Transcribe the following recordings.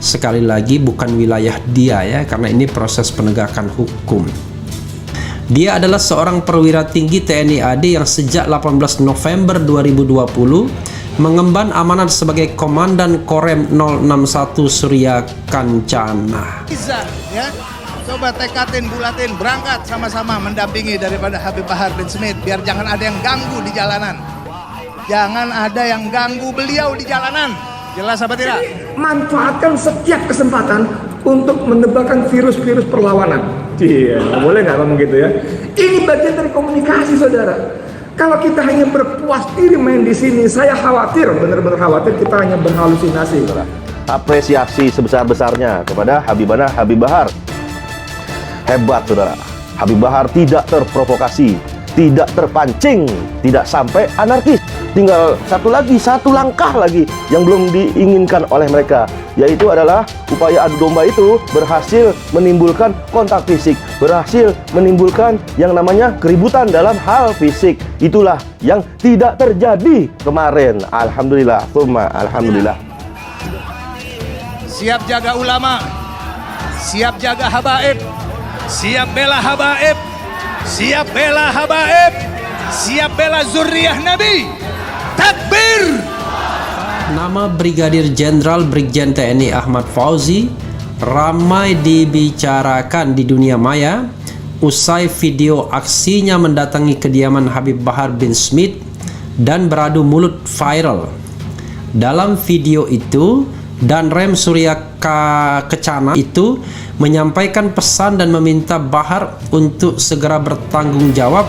Sekali lagi bukan wilayah dia ya, karena ini proses penegakan hukum. Dia adalah seorang perwira tinggi TNI AD yang sejak 18 November 2020 mengemban amanat sebagai Komandan Korem 061 Surya Kencana. Bisa ya. Coba tekatin, bulatin, berangkat sama-sama mendampingi daripada Habib Bahar bin Smith. Biar jangan ada yang ganggu di jalanan. Jangan ada yang ganggu beliau di jalanan. Jelas apa tidak? Manfaatkan setiap kesempatan untuk menebakkan virus-virus perlawanan. Iya, boleh nggak ngomong gitu ya? Ini bagian dari komunikasi, saudara. Kalau kita hanya berpuas diri main di sini, saya khawatir, benar-benar khawatir kita hanya berhalusinasi. Apresiasi sebesar-besarnya kepada Habibana Habib Bahar. Hebat, saudara. Habib Bahar tidak terprovokasi, tidak terpancing, tidak sampai anarkis. Tinggal satu langkah lagi yang belum diinginkan oleh mereka, yaitu adalah upaya adu domba itu berhasil menimbulkan kontak fisik, berhasil menimbulkan yang namanya keributan dalam hal fisik. Itulah yang tidak terjadi kemarin. Alhamdulillah, alhamdulillah. Siap jaga ulama, siap jaga habaib, siap bela habaib, siap bela habaib, siap bela zuriyah Nabi. Takbir! Nama Brigadir Jenderal Brigjen TNI Ahmad Fauzi ramai dibicarakan di dunia maya usai video aksinya mendatangi kediaman Habib Bahar bin Smith dan beradu mulut viral. Dalam video itu, Danrem Surya Kencana itu menyampaikan pesan dan meminta Bahar untuk segera bertanggung jawab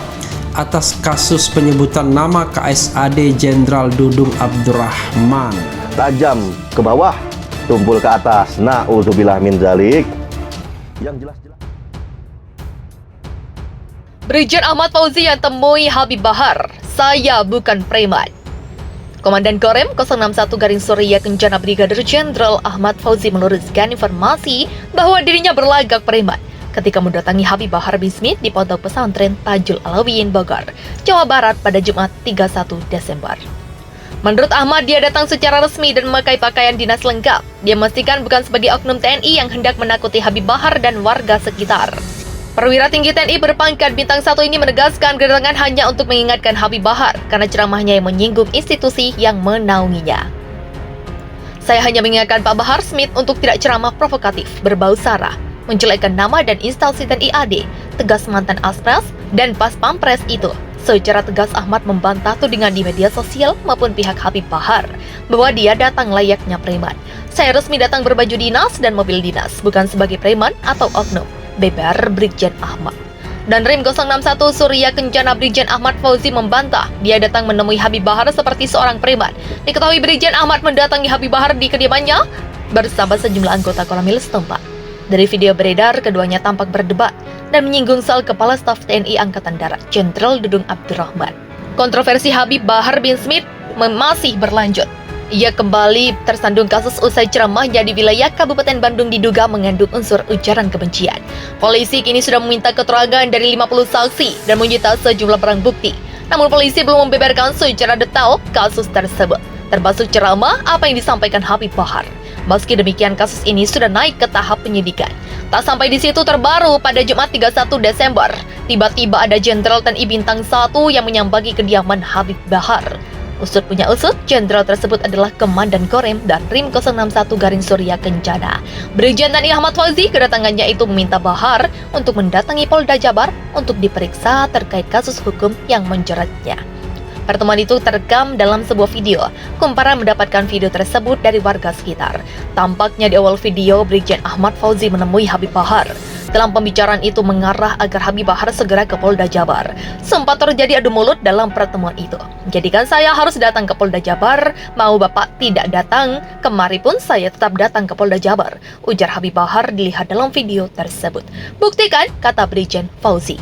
atas kasus penyebutan nama KSAD Jenderal Dudung Abdurrahman. Tajam ke bawah, tumpul ke atas. Na'udzubillah min dzalik. Yang jelas-jelas. Brigjen Ahmad Fauzi yang temui Habib Bahar, saya bukan preman. Komandan Korem 061 Surya Kencana Brigadir Jenderal Ahmad Fauzi meluruskan informasi bahwa dirinya berlagak preman ketika mendatangi Habib Bahar bin Smith di Pondok Pesantren Tajul Alawiyin Bogor, Jawa Barat pada Jumat 31 Desember. Menurut Ahmad, dia datang secara resmi dan memakai pakaian dinas lengkap. Dia memastikan bukan sebagai oknum TNI yang hendak menakuti Habib Bahar dan warga sekitar. Perwira tinggi TNI berpangkat bintang 1 ini menegaskan kedatangan hanya untuk mengingatkan Habib Bahar karena ceramahnya yang menyinggung institusi yang menaunginya. Saya hanya mengingatkan Pak Bahar Smith untuk tidak ceramah provokatif, berbau sara, menjelekkan nama dan instansi TNI AD, tegas mantan Aspres dan Pas Pampres itu. Secara tegas Ahmad membantah tudingan di media sosial maupun pihak Habib Bahar bahwa dia datang layaknya preman. Saya resmi datang berbaju dinas dan mobil dinas, bukan sebagai preman atau oknum, beber Brigjen Ahmad. Dan Rem 061 Surya Kencana Brigjen Ahmad Fauzi membantah dia datang menemui Habib Bahar seperti seorang preman. Diketahui Brigjen Ahmad mendatangi Habib Bahar di kediamannya bersama sejumlah anggota Koramil setempat. Dari video beredar, keduanya tampak berdebat dan menyinggung soal Kepala Staf TNI Angkatan Darat, Jenderal Dudung Abdurrahman. Kontroversi Habib Bahar bin Smith masih berlanjut. Ia kembali tersandung kasus usai ceramahnya di wilayah Kabupaten Bandung diduga mengandung unsur ujaran kebencian. Polisi kini sudah meminta keterangan dari 50 saksi dan menyita sejumlah barang bukti. Namun polisi belum membeberkan secara detail kasus tersebut, termasuk ceramah apa yang disampaikan Habib Bahar. Meski demikian, kasus ini sudah naik ke tahap penyidikan. Tak sampai di situ, terbaru pada Jumat 31 Desember, tiba-tiba ada Jenderal TNI Bintang 1 yang menyambangi kediaman Habib Bahar. Usut punya usut, jenderal tersebut adalah Komandan Korem dan Rim 061 Surya Kencana. Brigjen TNI Ahmad Fauzi kedatangannya itu meminta Bahar untuk mendatangi Polda Jabar untuk diperiksa terkait kasus hukum yang menjeratnya. Pertemuan itu terekam dalam sebuah video. Kumparan mendapatkan video tersebut dari warga sekitar. Tampaknya di awal video, Brigjen Ahmad Fauzi menemui Habib Bahar. Dalam pembicaraan itu mengarah agar Habib Bahar segera ke Polda Jabar. Sempat terjadi adu mulut dalam pertemuan itu. Jadikan saya harus datang ke Polda Jabar, mau Bapak tidak datang, kemari pun saya tetap datang ke Polda Jabar, ujar Habib Bahar dilihat dalam video tersebut. Buktikan, kata Brigjen Fauzi.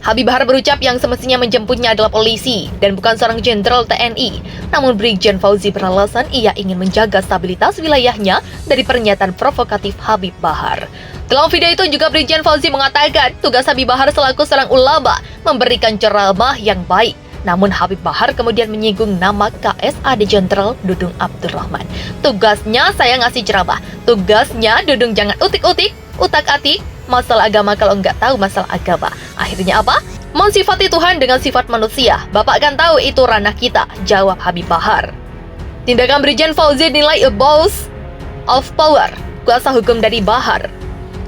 Habib Bahar berucap yang semestinya menjemputnya adalah polisi dan bukan seorang jenderal TNI. Namun Brigjen Fauzi beralasan ia ingin menjaga stabilitas wilayahnya dari pernyataan provokatif Habib Bahar. Dalam video itu juga Brigjen Fauzi mengatakan tugas Habib Bahar selaku seorang ulama memberikan ceramah yang baik Namun Habib Bahar kemudian menyinggung nama KSAD Jenderal Dudung Abdurrahman. Tugasnya saya ngasih ceramah. Tugasnya Dudung jangan utik-utik, utak-atik masalah agama kalau nggak tahu masalah agama. Akhirnya apa? Mensifati Tuhan dengan sifat manusia. Bapak kan tahu itu ranah kita, jawab Habib Bahar. Tindakan Brigjen Fauzi dinilai abuse of power. Kuasa hukum dari Bahar,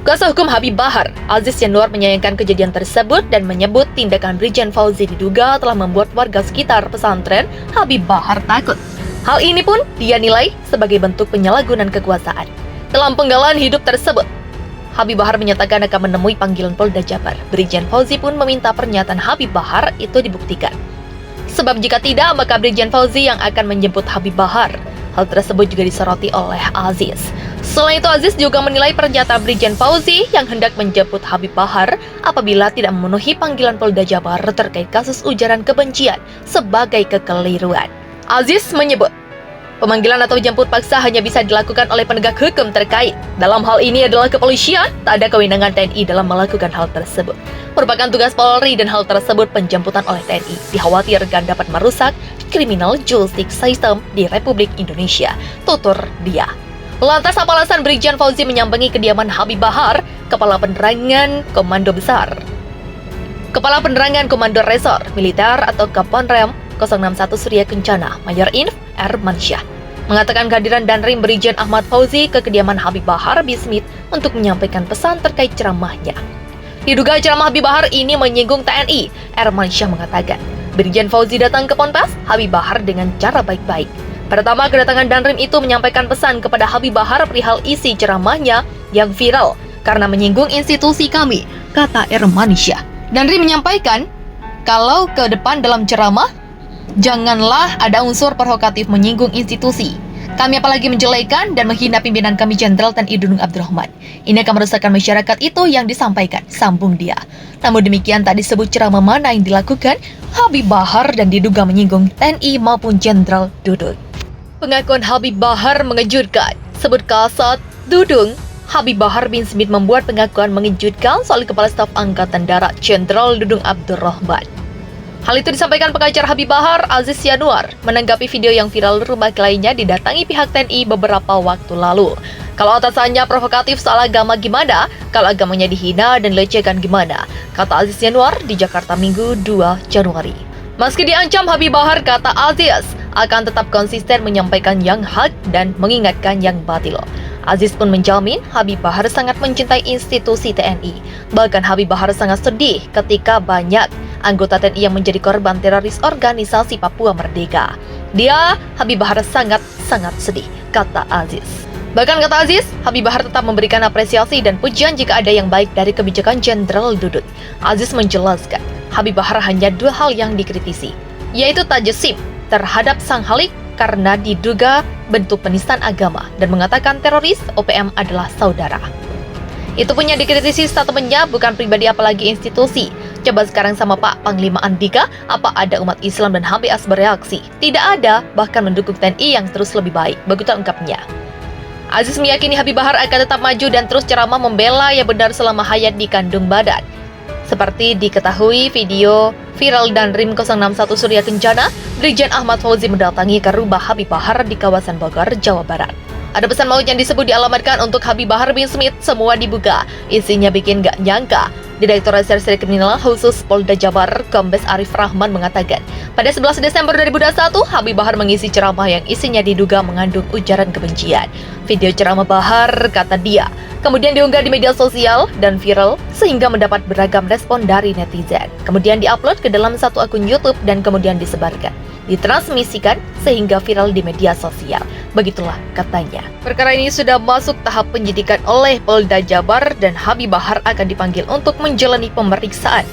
kuasa hukum Habib Bahar, Aziz Yanuar, menyayangkan kejadian tersebut dan menyebut tindakan Brigjen Fauzi diduga telah membuat warga sekitar pesantren Habib Bahar takut. Hal ini pun dia nilai sebagai bentuk penyalahgunaan kekuasaan. Dalam penggalan hidup tersebut, Habib Bahar menyatakan akan menemui panggilan Polda Jabar. Brigjen Fauzi pun meminta pernyataan Habib Bahar itu dibuktikan. Sebab jika tidak, maka Brigjen Fauzi yang akan menjemput Habib Bahar. Hal tersebut juga disoroti oleh Aziz. Selain itu, Aziz juga menilai pernyataan Brigjen Fauzi yang hendak menjemput Habib Bahar apabila tidak memenuhi panggilan Polda Jabar terkait kasus ujaran kebencian sebagai kekeliruan. Aziz menyebut, pemanggilan atau jemput paksa hanya bisa dilakukan oleh penegak hukum terkait. Dalam hal ini adalah kepolisian, tak ada kewenangan TNI dalam melakukan hal tersebut. Merupakan tugas Polri dan hal tersebut penjemputan oleh TNI dikhawatirkan dapat merusak criminal justice system di Republik Indonesia, tutur dia. Lantas apa alasan Brigjen Fauzi menyambangi kediaman Habib Bahar, Kepala Penerangan Komando Besar, Kepala Penerangan Komando Resor Militer atau Kaponrem 061 Surya Kencana, Mayor Inf. Ermansyah, mengatakan kehadiran Danrim Brigjen Ahmad Fauzi ke kediaman Habib Bahar bin Smith untuk menyampaikan pesan terkait ceramahnya. Diduga ceramah Habib Bahar ini menyinggung TNI, Ermansyah mengatakan, Brigjen Fauzi datang ke Ponpes Habib Bahar dengan cara baik-baik. Pertama, kedatangan Danrim itu menyampaikan pesan kepada Habib Bahar perihal isi ceramahnya yang viral karena menyinggung institusi kami, kata Ermansyah. Danrim menyampaikan, kalau ke depan dalam ceramah, janganlah ada unsur provokatif menyinggung institusi. Kami apalagi menjelekan dan menghina pimpinan kami Jenderal TNI Dudung Abdurrahman. Ini akan merusakkan masyarakat itu yang disampaikan, sambung dia. Namun demikian tak disebut ceramah mana yang dilakukan Habib Bahar dan diduga menyinggung TNI maupun Jenderal Dudung. Pengakuan Habib Bahar mengejutkan. Sebut kasat Dudung, Habib Bahar bin Smith membuat pengakuan mengejutkan soal Kepala Staf Angkatan Darat Jenderal Dudung Abdurrahman. Hal itu disampaikan pengacara Habib Bahar, Aziz Yanuar, menanggapi video yang viral rumah kliennya didatangi pihak TNI beberapa waktu lalu. Kalau atasannya provokatif soal agama gimana? Kalau agamanya dihina dan lecehkan gimana? Kata Aziz Yanuar di Jakarta Minggu 2 Januari. Meski diancam, Habib Bahar, kata Aziz, akan tetap konsisten menyampaikan yang hak dan mengingatkan yang batil. Aziz pun menjamin Habib Bahar sangat mencintai institusi TNI. Bahkan Habib Bahar sangat sedih ketika banyak anggota TNI yang menjadi korban teroris organisasi Papua Merdeka. Habib Bahar sangat sedih, kata Aziz. Bahkan kata Aziz, Habib Bahar tetap memberikan apresiasi dan pujian jika ada yang baik dari kebijakan Jenderal Dudung. Aziz menjelaskan, Habib Bahar hanya dua hal yang dikritisi, yaitu tajesim terhadap Sang Khalik karena diduga bentuk penistaan agama dan mengatakan teroris OPM adalah saudara. Itu punya dikritisi statementnya, bukan pribadi apalagi institusi. Coba sekarang sama Pak Panglima Andika, apa ada umat Islam dan HBS bereaksi? Tidak ada, bahkan mendukung TNI yang terus lebih baik, begitu ungkapnya. Aziz meyakini Habib Bahar akan tetap maju dan terus ceramah membela yang benar selama hayat di kandung badan. Seperti diketahui video viral Danrim 061 Surya Kencana, Brigjen Ahmad Fauzi mendatangi ke rumah Habib Bahar di kawasan Bogor, Jawa Barat. Ada pesan maut yang disebut dialamatkan untuk Habib Bahar bin Smith, semua dibuka. Isinya bikin gak nyangka. Direktur Reserse Kriminal Khusus Polda Jabar, Kombes Arif Rahman mengatakan, pada 11 Desember 2021, Habib Bahar mengisi ceramah yang isinya diduga mengandung ujaran kebencian. Video ceramah Bahar, kata dia, kemudian diunggah di media sosial dan viral sehingga mendapat beragam respon dari netizen. Kemudian diupload ke dalam satu akun YouTube dan kemudian disebarkan, ditransmisikan sehingga viral di media sosial. Begitulah katanya. Perkara ini sudah masuk tahap penyidikan oleh Polda Jabar dan Habib Bahar akan dipanggil untuk menjalani pemeriksaan